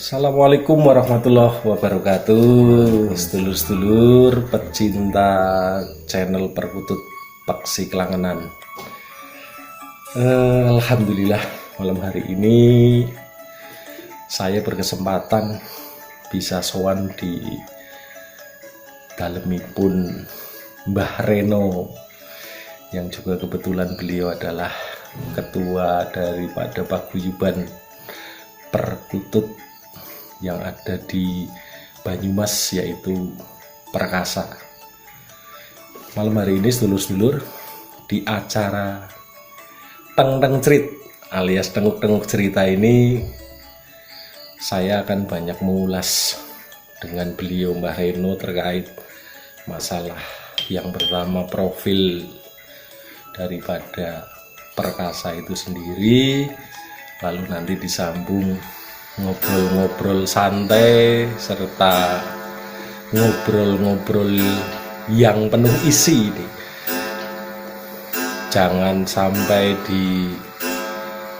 Assalamualaikum warahmatullahi wabarakatuh. Sedulur-sedulur pecinta channel Perkutut Peksi Klangenan. Alhamdulillah malam hari ini saya berkesempatan bisa sowan di dalemipun Mbah Reno, yang juga kebetulan beliau adalah ketua daripada paguyuban Perkutut yang ada di Banyumas, yaitu Perkasa. Malam hari ini sedulur-sedulur, di acara Teng-Teng Cerit alias Tenguk-Tenguk Cerita ini, saya akan banyak mengulas dengan beliau Mbah Reno terkait masalah yang pertama, profil daripada Perkasa itu sendiri, lalu nanti disambung ngobrol-ngobrol santai serta ngobrol-ngobrol yang penuh isi nih. Jangan sampai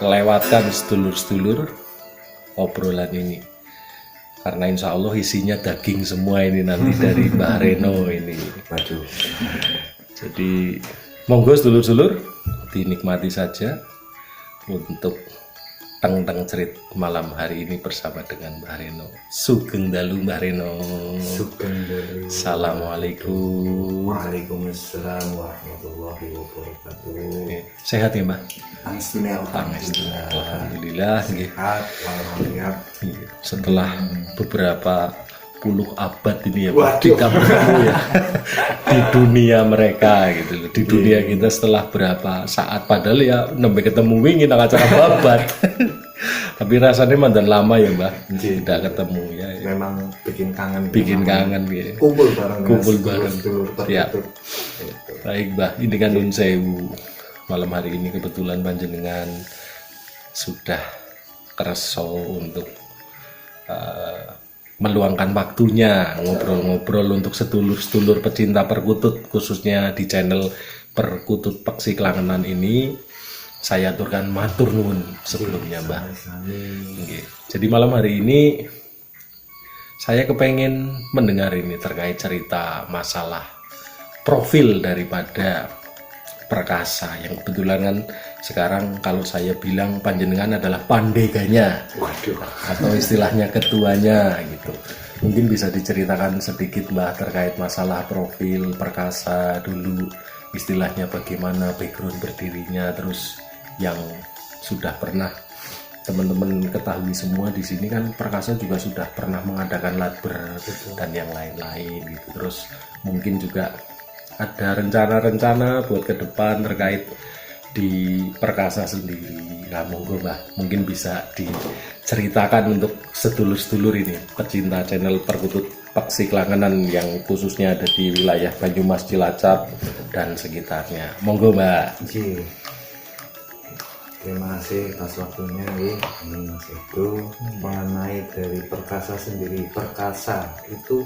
dilewatkan sedulur-sedulur obrolan ini, karena insya Allah isinya daging semua ini nanti dari Mbah Reno ini. Waduh. Jadi monggo sedulur-sedulur dinikmati saja untuk Teng-Teng Cerit malam hari ini bersama dengan Mbah Reno. Sugeng dalu Mbah Reno. Sugeng dalu. Assalamualaikum. Waalaikumsalam warahmatullahi wabarakatuh. Sehat ya Mbah? Alhamdulillah. Sehat. Alhamdulillah. Setelah beberapa puluh abad ini ya, Waduh. kita bertemu ya di dunia mereka gitu loh. Di dunia kita setelah berapa saat, padahal ya nembe ketemu wingi nang acara babat. Tapi rasanya mandan lama ya Mbah tidak ketemu ya. Memang bikin kangen. Ya. Kumpul bareng. Siap. Baik Mbah, ini kan nun sewu. Malam hari ini kebetulan panjenengan sudah kerso untuk meluangkan waktunya ngobrol-ngobrol untuk sedulur-sedulur pecinta perkutut, khususnya di channel Perkutut Peksi Klangenan ini. Saya aturkan matur nuwun sebelumnya Mbah. Jadi malam hari ini saya kepengen mendengar ini terkait cerita masalah profil daripada Perkasa, yang kebetulan kan sekarang kalau saya bilang panjenengan adalah pandeganya. Waduh. Atau istilahnya ketuanya gitu. Mungkin bisa diceritakan sedikit Mbah terkait masalah profil Perkasa dulu, istilahnya bagaimana background berdirinya, terus yang sudah pernah teman-teman ketahui semua di sini kan Perkasa juga sudah pernah mengadakan latber dan yang lain-lain gitu. Terus mungkin juga ada rencana-rencana buat ke depan terkait di Perkasa sendiri. Nah, monggo Mbah, mungkin bisa diceritakan untuk sedulur-sedulur ini pecinta channel Perkutut Peksi Klangenan yang khususnya ada di wilayah Banyumas, Cilacap dan sekitarnya. Monggo Mbak. Terima kasih atas waktunya Mas Edo. Mengenai dari Perkasa sendiri, Perkasa itu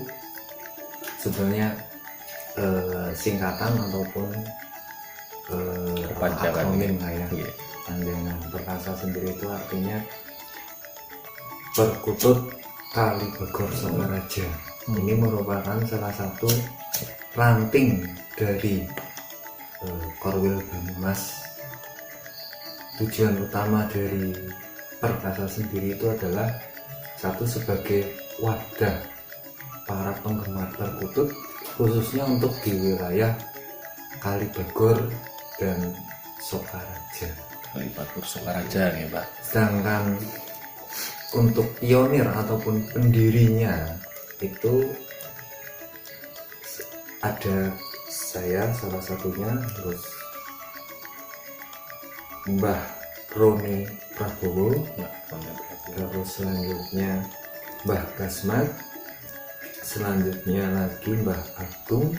sebenarnya singkatan ataupun akronim lah ya. Panjangan Perkasa sendiri itu artinya Perkutut Kalibagor Sokaraja. Ini merupakan salah satu ranting dari Korwil Banyumas. Tujuan utama dari Perkasa sendiri itu adalah satu, sebagai wadah para penggemar perkutut, khususnya untuk di wilayah Kalibagor dan Sokaraja. Kalibagor Sokaraja nih Pak. Sedangkan untuk pionir ataupun pendirinya itu ada saya salah satunya, terus Mbah Roni Prabowo, terus selanjutnya Mbah Kasmat, selanjutnya lagi Mbah Agung,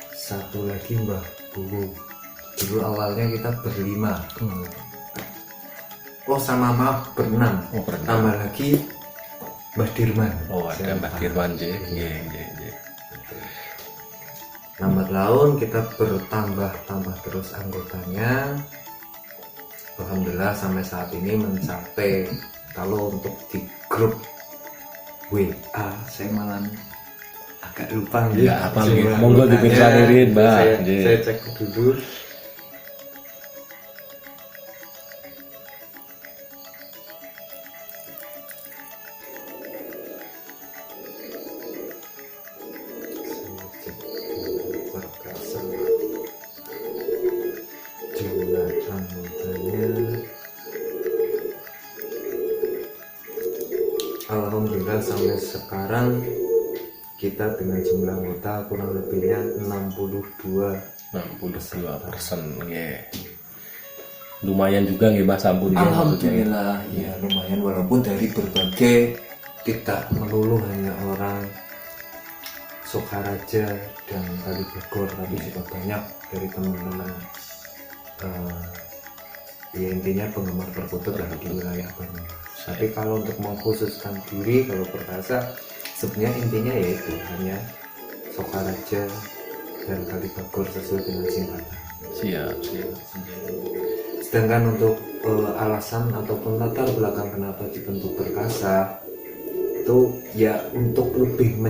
satu lagi Mbah Bowo. Dulu awalnya kita berlima. Maaf, berenam. Tambah lagi Mbah Dirman. Ada Mbah Dirman Lambat laun kita bertambah terus anggotanya. Alhamdulillah sampai saat ini mencapai Kalau untuk di grup WA saya malah agak lupa gitu. Enggak apa gitu. Monggo dipirsanirin, Mbak. Saya cek dulu. Saya cek dulu Perkasa. Jumlah anggotanya. Alhamdulillah sampai sekarang kita dengan jumlah anggota kurang lebihnya 62. 62%, ya. Lumayan juga nggih Mbah sampun ya. Alhamdulillah ya lumayan, walaupun dari berbagai, tidak melulu hanya orang Sokaraja dan Kalibagor, tapi juga banyak dari teman-teman ya intinya penggemar perkutut dari di wilayah Banyumas. Tapi kalau untuk mengkhususkan diri, kalau Perkasa sebenarnya intinya yaitu hanya Sokaraja dan Kalibagor sesuai dengan singkatan. Siap. Sedangkan untuk alasan ataupun latar belakang kenapa dibentuk Perkasa itu ya untuk lebih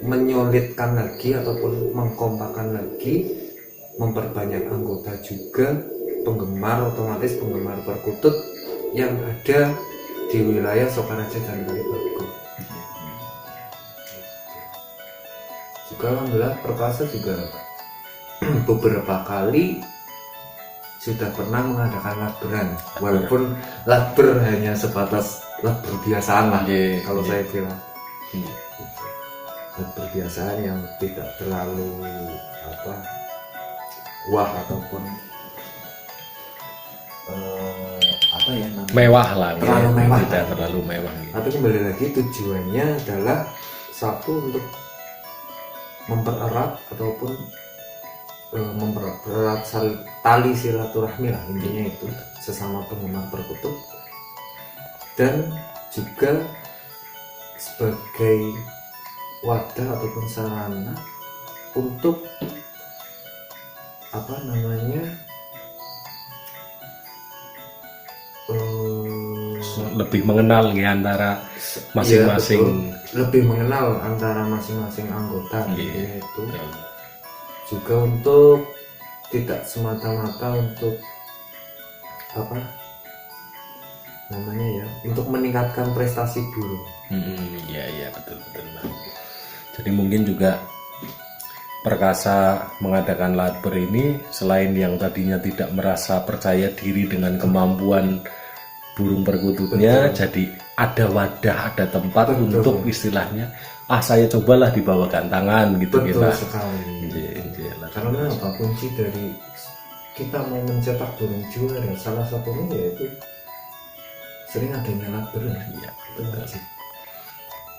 menyolidkan lagi ataupun mengkompakan lagi, memperbanyak anggota juga, penggemar, otomatis penggemar perkutut yang ada di wilayah Sokaraja dan Kalibagor. Juga alhamdulillah Perkasa juga beberapa kali sudah pernah mengadakan lakberan, walaupun lakber hanya sebatas lakber biasaan lah, kalau saya bilang lakber biasaan yang tidak terlalu wah ataupun apa ya namanya, Mewah lah, terlalu mewah, tidak terlalu mewah gitu. tapi kembali lagi tujuannya adalah satu untuk mempererat ataupun mempererat tali silaturahmi lah, intinya itu sesama penggemar perkutut, dan juga sebagai wadah ataupun sarana untuk apa namanya lebih mengenal ya antara masing-masing, lebih mengenal antara masing-masing anggota itu. Ya. Juga untuk tidak semata-mata untuk apa namanya ya, untuk meningkatkan prestasi guru. Ya betul. Jadi mungkin juga Perkasa mengadakan lakber ini selain yang tadinya tidak merasa percaya diri dengan kemampuan burung perkututnya, jadi ada wadah, ada tempat untuk istilahnya saya cobalah dibawa gantangan gitu. Betul kita sekali. Karena apa kunci dari kita mau mencetak burung juara, salah satunya yaitu sering adanya lakber. Iya, itu wajib.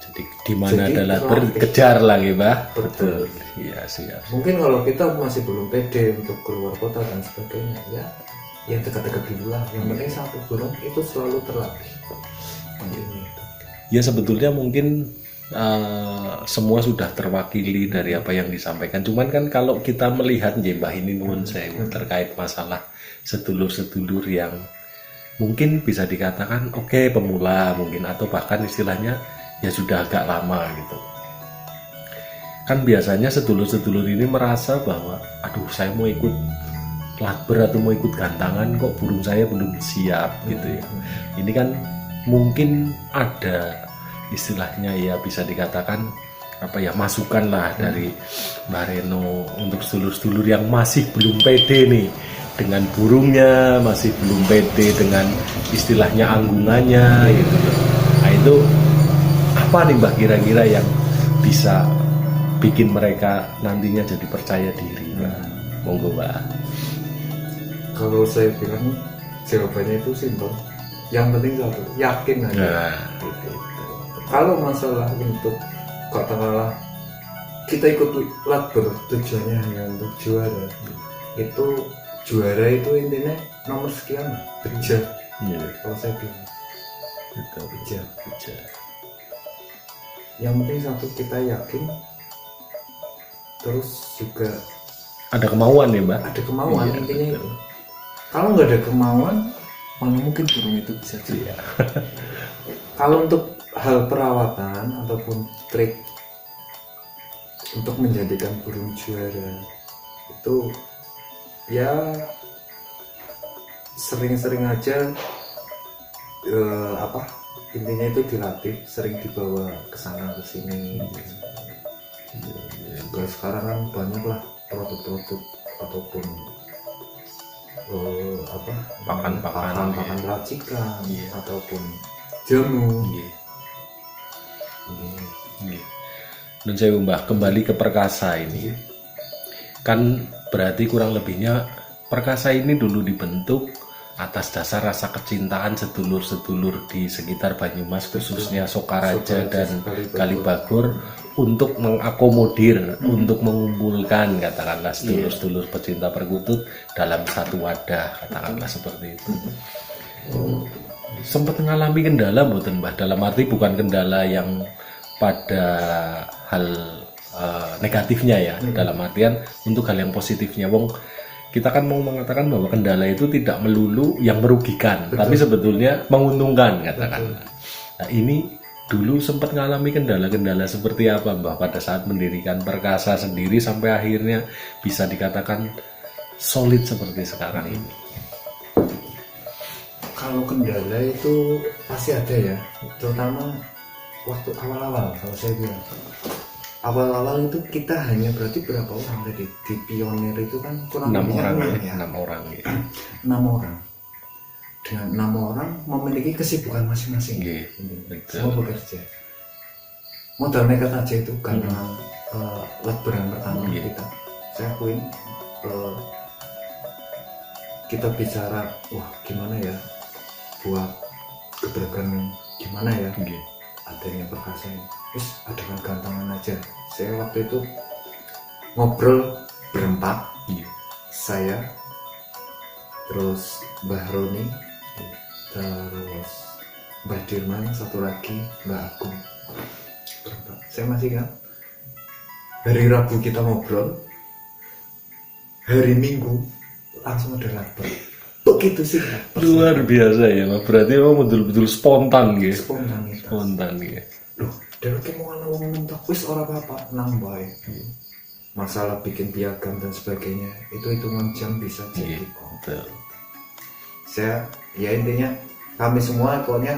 Jadi di mana ada lakber kejar lagi, Mbah. Betul. Iya, siap. Mungkin kalau kita masih belum pede untuk keluar kota dan sebagainya, ya dekat-dekat dulu lah. Yang penting satu burung itu selalu terlatih. Ya sebetulnya mungkin semua sudah terwakili dari apa yang disampaikan. Cuman kan kalau kita melihat Mbah ini nuwun sewu terkait masalah sedulur-sedulur yang mungkin bisa dikatakan oke, pemula mungkin, atau bahkan istilahnya ya sudah agak lama gitu. Kan biasanya sedulur-sedulur ini merasa bahwa aduh saya mau ikut lakber atau mau ikut gantangan kok burung saya belum siap gitu ya. Ini kan mungkin ada istilahnya ya bisa dikatakan apa ya, masukan lah dari Mbak Reno untuk sedulur-sedulur yang masih belum pede nih dengan burungnya, masih belum pede dengan istilahnya anggungannya gitu. Nah itu apa nih Mbak kira-kira yang bisa bikin mereka nantinya jadi percaya diri, Mbak? Monggo, Mbak. Kalau saya bilang jawabannya itu simpel. Yang penting satu, yakin aja. Nah, Kalau masalah untuk katakanlah kita ikut lakber tujuannya hanya untuk juara, itu juara itu intinya nomor sekian beja. iya, Kalau saya bilang betul, beja. Yang penting satu, kita yakin, terus juga ada kemauan ya, Mbak? ada kemauan, Iya, intinya betul. itu. Kalau nggak ada kemauan, mana mungkin burung itu bisa juara. Kalau untuk hal perawatan ataupun trik untuk menjadikan burung juara itu ya sering-sering aja intinya itu dilatih, sering dibawa ke sana ke sini. Juga sekarang kan banyak lah produk-produk ataupun pakan racikan Iya. ataupun jamu. Nggih. Nggih. Nun sewu Mbah, kembali ke perkasa ini. Kan berarti kurang lebihnya perkasa ini dulu dibentuk atas dasar rasa kecintaan sedulur-sedulur di sekitar Banyumas, khususnya Sokaraja dan Kalibagor, untuk mengakomodir, untuk mengumpulkan katakanlah sedulur-sedulur pecinta perkutut dalam satu wadah, katakanlah seperti itu. Sempat mengalami kendala mboten Mbah? Dalam arti bukan kendala yang pada hal negatifnya ya, dalam artian untuk hal yang positifnya. Wong kita kan mau mengatakan bahwa kendala itu tidak melulu yang merugikan, tapi sebetulnya menguntungkan katakanlah. Nah, ini dulu sempat mengalami kendala-kendala seperti apa Mbah pada saat mendirikan perkasa sendiri sampai akhirnya bisa dikatakan solid seperti sekarang ini? Kalau kendala itu pasti ada ya, terutama waktu awal-awal. Kalau saya bilang awal-awal itu kita hanya berarti berapa orang tadi di pionir itu kan kurang 6 lebih orang ya. 6 orang ya. 6 orang dengan 6 orang memiliki kesibukan masing-masing. Nggih, betul. Semua bekerja. Modal nekat aja itu karena lebaran pertama kita. Saya akuin kita bicara, wah gimana ya buat gebrakan gimana ya adanya perkasa ini. Terus adakan gantangan aja. Saya waktu itu ngobrol berempat, saya, terus Mbah Roni, terus Mbah Dirman, satu lagi Mbak Agung. Berempat. Saya masih kan hari Rabu kita ngobrol, hari Minggu langsung ada lapor. Begitu sih Luar biasa ya Mbah. Berarti memang betul-betul spontan gitu. spontanitas. Spontan gitu. Loh, dari mau ana wong mentok wis ora apa-apa, nang bae. Masalah bikin piagam dan sebagainya, itu hitungan jam bisa jadi kok. Betul. Saya ya intinya kami semua pokoknya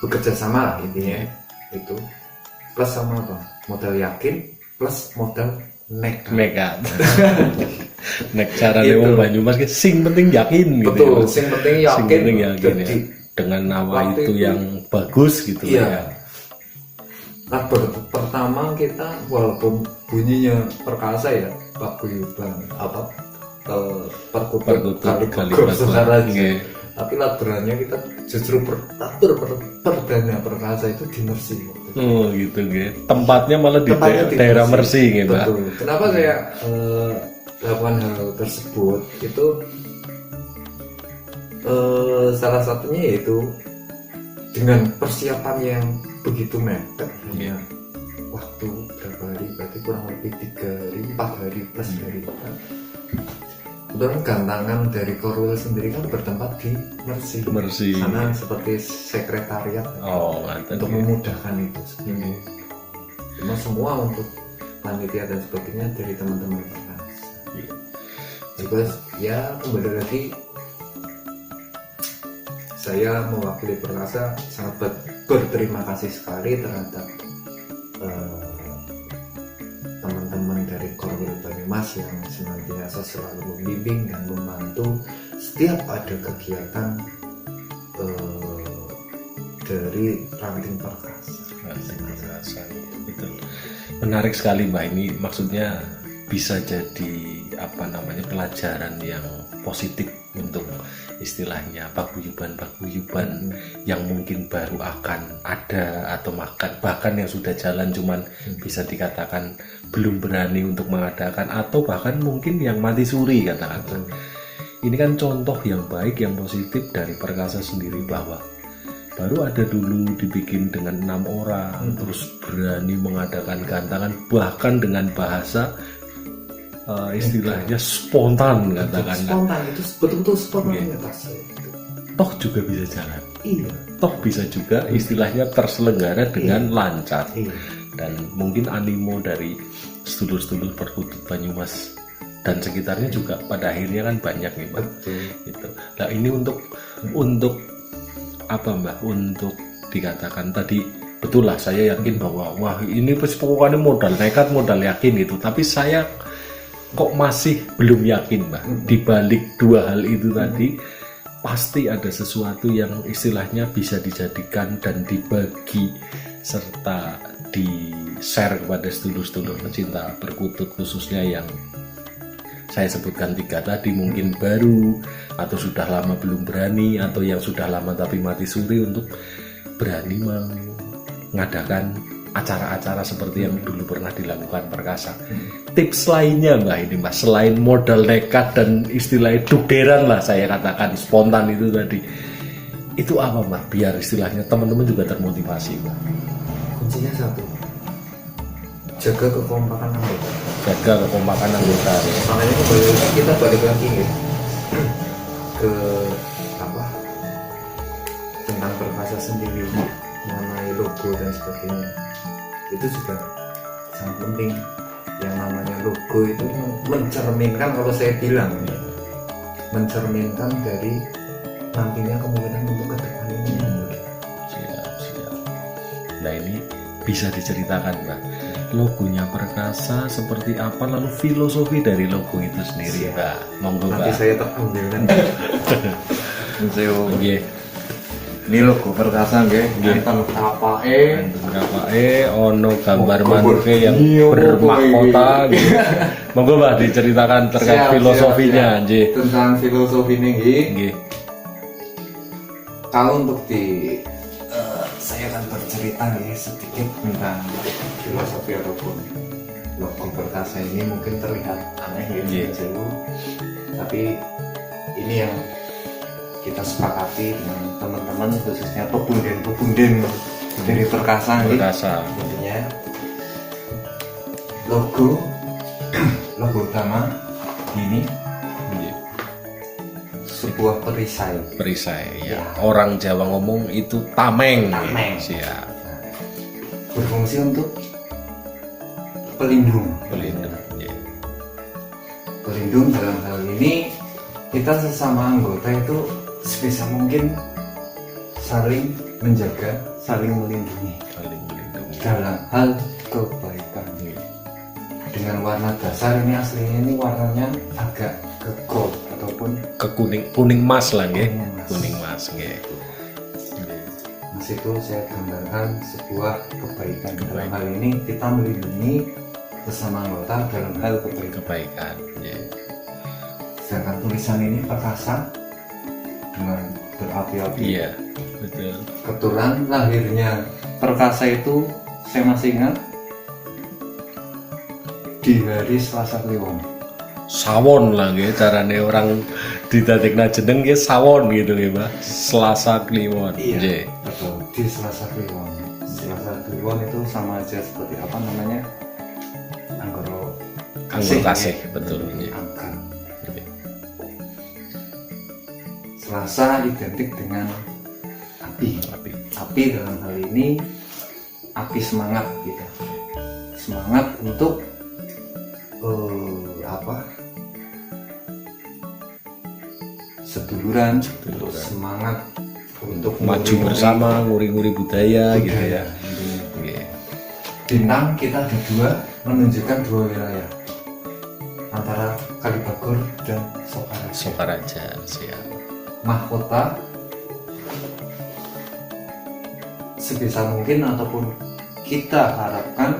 bekerja sama lah intinya itu. Plus sama apa? Modal yakin plus modal nekat. Nek carane Gitu. wong Banyumas ki sing penting yakin gitu. Betul, ya. sing penting Sing yakin. penting yakin ya. Jadi, Dengan nama waktu itu itu- yang bagus gitu iya. ya. Labor pertama kita walaupun bunyinya perkasa ya, paguyuban apa perkutut Kalibagor Sokaraja. Nggih. Tapi laborannya kita justru perdana perkasa itu di Mersi waktu itu. Oh gitu gitu. Tempatnya malah di Tepatnya di daerah Mersi gitu, Pak. Betul. Kenapa saya lakukan hal tersebut itu salah satunya yaitu dengan persiapan yang begitu mepet, hanya waktu berapa hari, berarti kurang lebih 3 hari 4 hari plus dari kita. Kebetulan gantangan dari Korwil sendiri kan bertempat di Mersi. Mersi. Sana seperti sekretariat Oh, mantap. untuk memudahkan itu sebenarnya. Cuma semua untuk panitia dan sebagainya dari teman-teman perkasa. Juga ya kembali lagi saya mewakili perkasa sangat berterima kasih sekali terhadap teman-teman dari Korwil Banyumas yang senantiasa selalu membimbing dan membantu setiap ada kegiatan dari ranting perkasa. Betul. Menarik sekali Mbak, ini maksudnya bisa jadi pelajaran yang positif untuk istilahnya paguyuban yang mungkin baru akan ada atau bahkan yang sudah jalan cuman bisa dikatakan belum berani untuk mengadakan, atau bahkan mungkin yang mati suri katakan. Ini kan contoh yang baik, yang positif dari perkasa sendiri, bahwa baru ada dulu dibikin dengan 6 orang terus berani mengadakan gantangan, bahkan dengan bahasa istilahnya spontan katakan. Spontan itu betul-betul spontanitas. toh juga bisa jalan, Iya. toh bisa juga istilahnya terselenggara dengan lancar. Iya. Dan mungkin animo dari sedulur-sedulur perkutut Banyumas dan sekitarnya juga pada akhirnya kan banyak nih Mbak. Betul. Gitu. Nah ini untuk apa Mbak? Untuk dikatakan tadi betul lah, saya yakin bahwa wah ini pokoknya modal nekat, modal yakin gitu. Tapi saya kok masih belum yakin Mbak. Di balik dua hal itu tadi pasti ada sesuatu yang istilahnya bisa dijadikan dan dibagi serta di-share kepada sedulur-sedulur pecinta perkutut, khususnya yang saya sebutkan 3 tadi, mungkin baru atau sudah lama belum berani, atau yang sudah lama tapi mati suri untuk berani mengadakan acara-acara seperti yang dulu pernah dilakukan Perkasa. Tips lainnya Mbak ini Mbak, selain modal nekat dan istilahnya duderan lah saya katakan, spontan itu tadi, itu apa Mbak? Biar istilahnya teman-teman juga termotivasi Mbak. Kuncinya satu, jaga kekompakan anggota. Jaga kekompakan anggota. Makanya kita balik lagi ya ke apa tentang Perkasa sendiri, mengenai logo dan sebagainya, itu juga sangat penting. Yang namanya logo itu mencerminkan, kalau saya bilang ya, mencerminkan dari nantinya kemungkinan untuk ke depan ini. Siap. Nah ini bisa diceritakan Mbak, logonya Perkasa seperti apa, lalu filosofi dari logo itu sendiri Mbak. Monggo Nanti Mbak. saya terambil kan. Nggih. Ini logo Perkasa nggih, enten kapake, Kapake ono gambar Oh, manusia yang iya, bermahkota gitu. Monggo Mbak diceritakan terkait Siap, filosofinya siap. nggih. Tentang filosofi ini nggih. Nggih. Kalau untuk saya akan bercerita ya sedikit tentang filosofi ataupun logo Perkasa ini. Mungkin terlihat aneh ya, jauh, tapi ini yang kita sepakati dengan teman-teman, khususnya pepunden dari Perkasa nih. Perkasa. Intinya logo utama ini Nggih. sebuah perisai. Perisai ya. Ya. Orang Jawa ngomong itu tameng. Tameng. Siap. Berfungsi untuk pelindung. Pelindung. Nggih. Pelindung dalam hal ini kita sesama anggota itu sebisa mungkin saling menjaga, saling melindungi Saling melindungi. dalam hal kebaikan. Dengan warna dasar ini, aslinya ini warnanya agak ke gold ataupun Ke kuning mas lah nggih. Kuning mas. Kuning mas nggih. Mas itu saya gambarkan sebuah kebaikan. Dalam hal ini kita melindungi sesama anggota dalam hal kebaikan. Kebaikan. Nggih. Sedangkan tulisan ini Perkasa dengan berapi-api. Iya, betul. Kebetulan lahirnya Perkasa itu saya masih ingat di hari Selasa Kliwon. Sawon lah nggih, carane orang didadekna jeneng nggih sawon gitu nggih, Mbak. Selasa Kliwon. Nggih. Betul, di Selasa Kliwon. Selasa Kliwon itu sama aja seperti apa namanya? Anggoro Anggur kasih, ya. betul nggih. Angka. Nggih. Selasa identik dengan api. Tapi Api dalam hal ini api semangat gitu. Semangat untuk seduluran, untuk semangat untuk maju bersama, nguri-nguri budaya gitu ya. Nggih. Bintang kita ada 2, menunjukkan 2 wilayah antara Kalibagor dan Sokaraja. Sokaraja, siap. Mahkota sebisa mungkin ataupun kita harapkan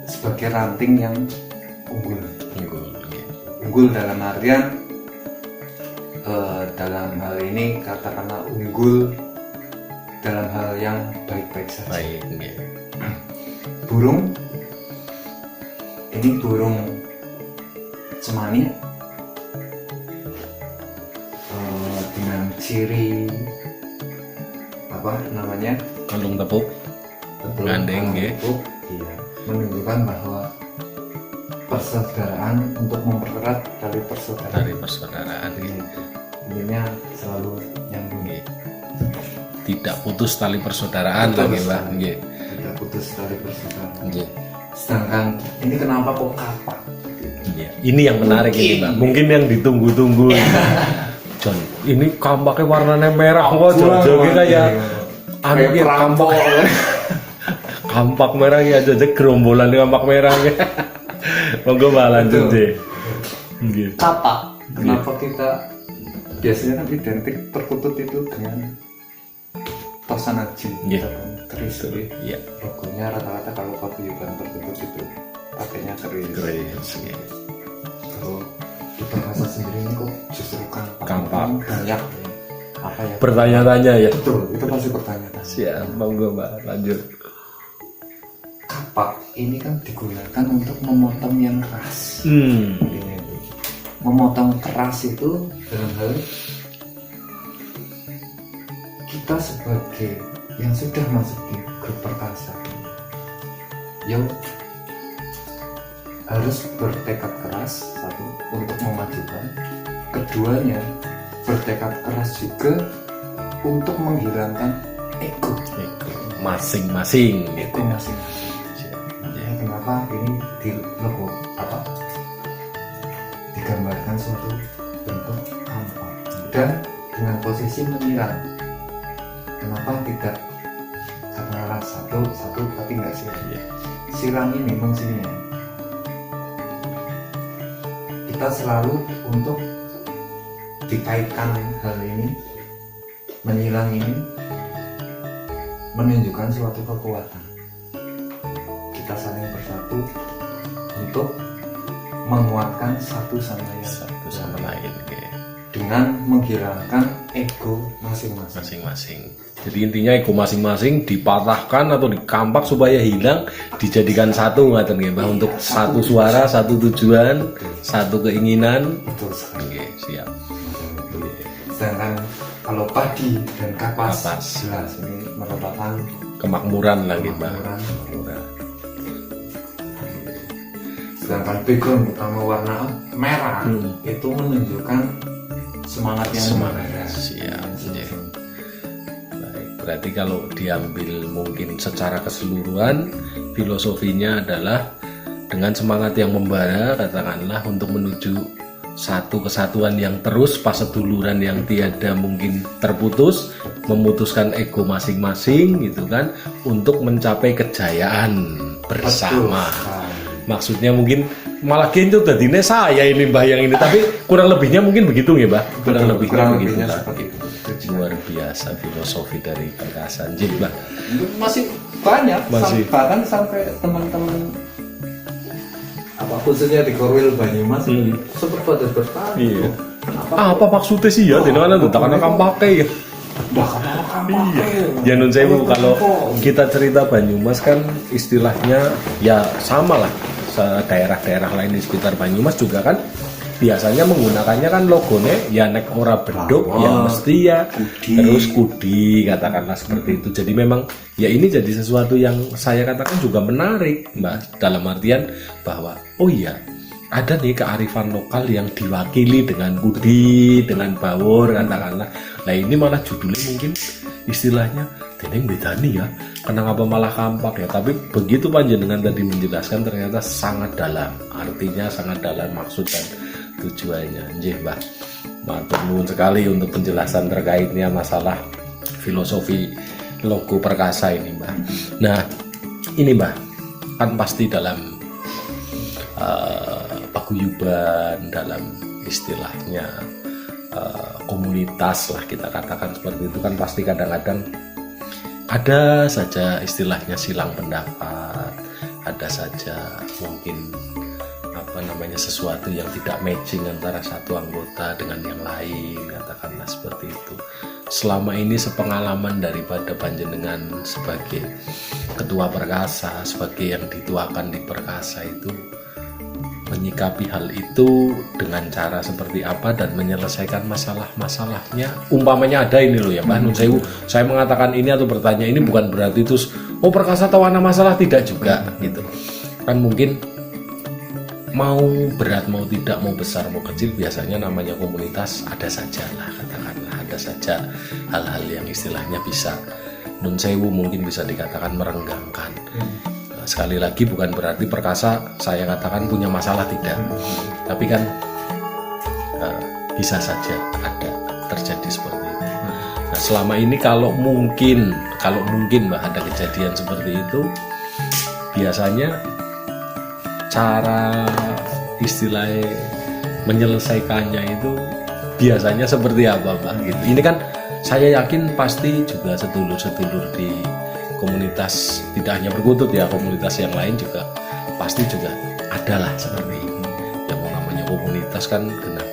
sebagai ranting yang unggul. Unggul dalam artian dalam hal ini katakanlah unggul dalam hal yang baik-baik saja. Baik, nggih. Burung ini burung cemani dengan ciri apa namanya, Kalung tepuk. Gandeng, nggih. iya, menunjukkan bahwa persaudaraan, untuk mempererat tali persaudaraan. Dari persaudaraan ini. Intinya selalu nyambung. Nggih. Tidak putus tali persaudaraan Betul, lagi, Mbah. sekali. Nggih. Tidak putus tali persaudaraan. Nggih. Sedangkan ini kenapa kok kapak? Iya. Ini yang menarik ini, Mbak. Mungkin yang ditunggu-tunggu. John, ini kampaknya warnanya merah kok, John. Jadi kayak anu Kayak ya, perampok. kampak merah ya, jadi gerombolan kampak merahnya. Monggo Mbak lanjut Betul. deh. Nggih. Kapak. Kenapa kita biasanya kan identik perkutut itu dengan Tosanaji, Iya. keris. Iya. Logonya rata-rata kalau paguyuban perkutut itu pakainya keris. Keren. Nggih. Kalau di Perkasa sendiri ini kok justru kampak. Kampak. Banyak. Apa ya? Bertanya-tanya ya. Betul, itu pasti pertanyaan. Siap, monggo Mbak lanjut. Kapak ini kan digunakan untuk memotong yang keras. Intinya itu. Memotong keras itu dalam hal kita sebagai yang sudah masuk di grup perkasa, yang harus bertekad keras satu untuk memajukan, keduanya bertekad keras juga untuk menghilangkan ego Masing-masing gitu. ego masing-masing. Makanya kenapa ini di logo apa digambarkan suatu bentuk kampak dan dengan posisi menyerang. Kenapa tidak katakanlah satu tapi nggak silang? Iya. Silang ini fungsinya kita selalu untuk dikaitkan hal ini, menyilang ini menunjukkan suatu kekuatan. Kita saling bersatu untuk menguatkan satu sama lain gitu. dengan menghilangkan ego masing-masing. Masing-masing. Jadi intinya ego masing-masing dipatahkan atau dikampak supaya hilang, dijadikan satu ngaten nggih, Mbah, untuk satu suara, satu tujuan, satu keinginan. Betul sekali. Nggih, siap. Sedangkan kalau padi dan kapas, Kapas. jelas ini merupakan Kemakmuran lagi, Mbah. kemakmuran. Sedangkan background utama warna merah itu menunjukkan semangat yang Semangat. membara. Siap. Iya. Baik, berarti kalau diambil mungkin secara keseluruhan, filosofinya adalah dengan semangat yang membara, katakanlah, untuk menuju satu kesatuan yang terus, paseduluran yang tiada mungkin terputus, memutuskan ego masing-masing gitu kan, untuk mencapai kejayaan bersama. Maksudnya mungkin malah gitu tadinya saya ini Mbah yang ini, tapi kurang lebihnya mungkin begitu ya Mbah. Kurang lebihnya begitu lah. seperti itu. Luar biasa filosofi dari perkasaan Jih, Mbah. Masih banyak, Masih. bahkan sampai teman-teman apa khususnya di Korwil Banyumas sempat pada bertanya. Iya. Apa maksudnya sih ya? Tidak ada tuh, tak akan pakai ya. Iya. Ya nun sewu, kalau kita cerita Banyumas kan istilahnya ya sama lah. Daerah-daerah lain di sekitar Banyumas juga kan biasanya menggunakannya kan logonya ya nek ora beduk ya mesti ya terus kudi, katakanlah seperti itu. Jadi memang ya ini jadi sesuatu yang saya katakan juga menarik Mbak, dalam artian bahwa oh iya ada nih kearifan lokal yang diwakili dengan kudi, dengan bawor, katakanlah. Nah ini malah judulnya mungkin istilahnya Deneng bedani ya, kenapa malah kampak ya. Tapi begitu panjenengan tadi menjelaskan ternyata sangat dalam, artinya sangat dalam maksud dan tujuannya. Nggih Mbah, matur nuwun sekali untuk penjelasan terkaitnya masalah filosofi logo perkasa ini Mbah. Nah ini Mbah, kan pasti dalam paguyuban, dalam istilahnya komunitas lah kita katakan seperti itu, kan pasti kadang-kadang ada saja istilahnya silang pendapat, ada saja mungkin apa namanya sesuatu yang tidak matching antara satu anggota dengan yang lain, katakanlah seperti itu. Selama ini sepengalaman daripada panjenengan sebagai ketua perkasa, sebagai yang dituakan di perkasa itu, menyikapi hal itu dengan cara seperti apa dan menyelesaikan masalah-masalahnya. Umpamanya ada ini loh ya Mbak Nun Sewu, saya mengatakan ini atau bertanya ini bukan berarti itu oh perkasa tahu ana masalah, tidak juga gitu kan. Mungkin mau berat, mau tidak, mau besar, mau kecil, biasanya namanya komunitas ada saja lah, katakanlah ada saja hal-hal yang istilahnya bisa nun sewu, mungkin bisa dikatakan merenggangkan. Nah, sekali lagi bukan berarti perkasa saya katakan punya masalah, tidak, tapi kan bisa saja ada terjadi seperti itu. Nah, selama ini kalau mungkin Mbak ada kejadian seperti itu, biasanya cara istilahnya menyelesaikannya itu biasanya seperti apa, Mbak? Gitu. Ini kan saya yakin pasti juga sedulur-sedulur di komunitas, tidak hanya Berkutut ya, komunitas yang lain juga pasti juga adalah seperti ini. Yang namanya komunitas kan kena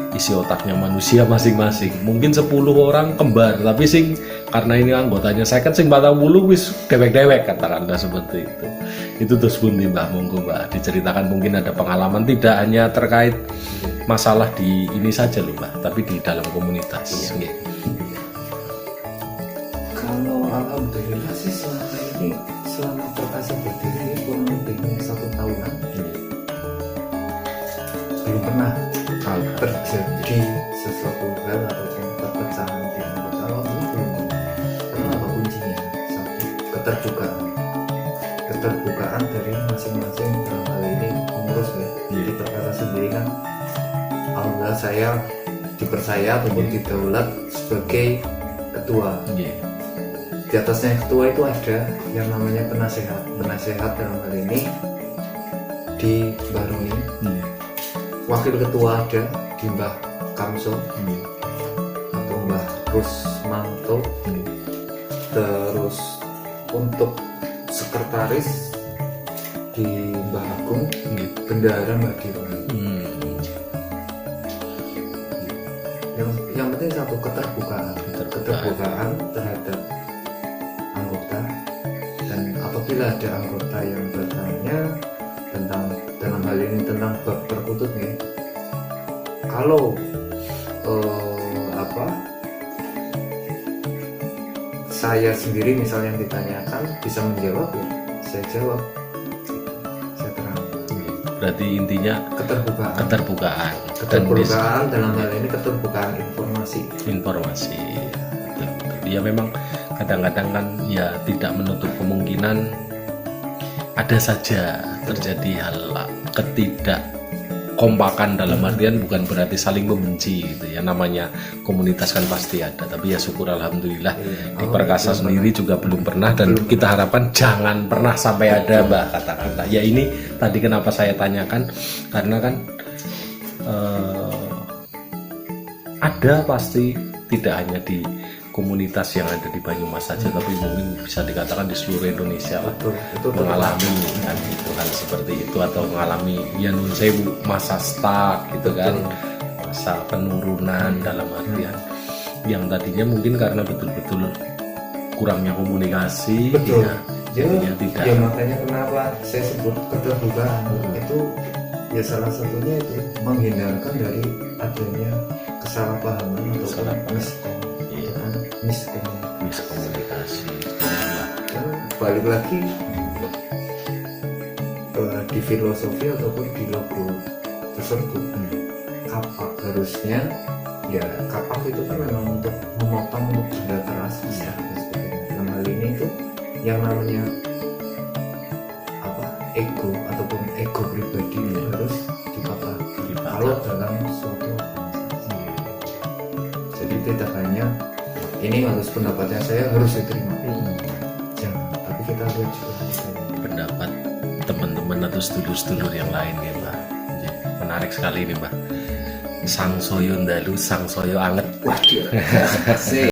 isi otaknya manusia masing-masing. Mungkin 10 orang kembar, tapi karena ini anggotanya saya kan 40 wis dewek-dewek, katakanlah seperti itu. Itu terus bundi, Mbak, monggo Mbak diceritakan, mungkin ada pengalaman tidak hanya terkait masalah di ini saja loh, Mbak, tapi di dalam komunitas. Iya. Kalau alhamdulillah sih selama perkasa berdiri ini kurang lebih 1 tahunan belum pernah terjadi sesuatu hal ataupun perpecahan di anggota. Kalau ini belum pernah. Apa kuncinya? Satu, keterbukaan dari masing-masing, dalam hal ini pengurus ya. Jadi perkasa sendiri kan alhamdulillah saya dipercaya ataupun didaulat sebagai ketua. Di atasnya ketua itu ada yang namanya penasehat dalam hal ini di Mbah Roni. Wakil ketua ada di Mbah Kamso atau Mbah Rusmanto. Terus untuk sekretaris di Mbah Agung, bendahara Mbak Dironi. Yang penting satu, keterbukaan terhadap anggota, dan apabila ada anggota yang bertanya tentang dalam hal ini tentang Berkutut nih, kalau saya sendiri misalnya yang ditanyakan bisa menjawab, ya saya jawab, saya terang. Berarti intinya keterbukaan dalam hal ini keterbukaan informasi. Ya memang kadang-kadang kan ya tidak menutup kemungkinan ada saja terjadi hal ketidakkompakan, dalam artian bukan berarti saling membenci gitu ya, namanya komunitas kan pasti ada, tapi ya syukur alhamdulillah di Perkasa sendiri juga belum pernah, dan kita harapkan jangan pernah sampai ada, Mbak, katakanlah. Ya ini tadi kenapa saya tanyakan, karena kan ada pasti, tidak hanya di komunitas yang ada di Banyumas saja, tapi mungkin bisa dikatakan di seluruh Indonesia lah, mengalami kan itu hal seperti itu, atau mengalami ya nun sewu masa stuck gitu kan, masa penurunan, dalam artian yang tadinya mungkin karena betul-betul kurangnya komunikasi. Tidak. Ya makanya kenapa saya sebut keterbukaan itu ya, salah satunya itu menghindarkan dari adanya kesalahpahaman atau miskomunikasi. Balik lagi di filosofi ataupun di logo tersebut, kapak harusnya ya, kapak itu kan memang untuk memotong untuk benda keras ya. Dalam hal ini itu yang namanya ego ataupun ego pribadi itu harus dipatah kalau dalam suatu organisasi. Jadi tidak hanya ini harus pendapatnya saya harus diterima, jangan, tapi kita lihat juga pendapat teman-teman atau sedulur-sedulur yang lain ya, Mbak. Menarik sekali ini, Mbak. Sang soyo ndalu, sang soyo anget. Waduh.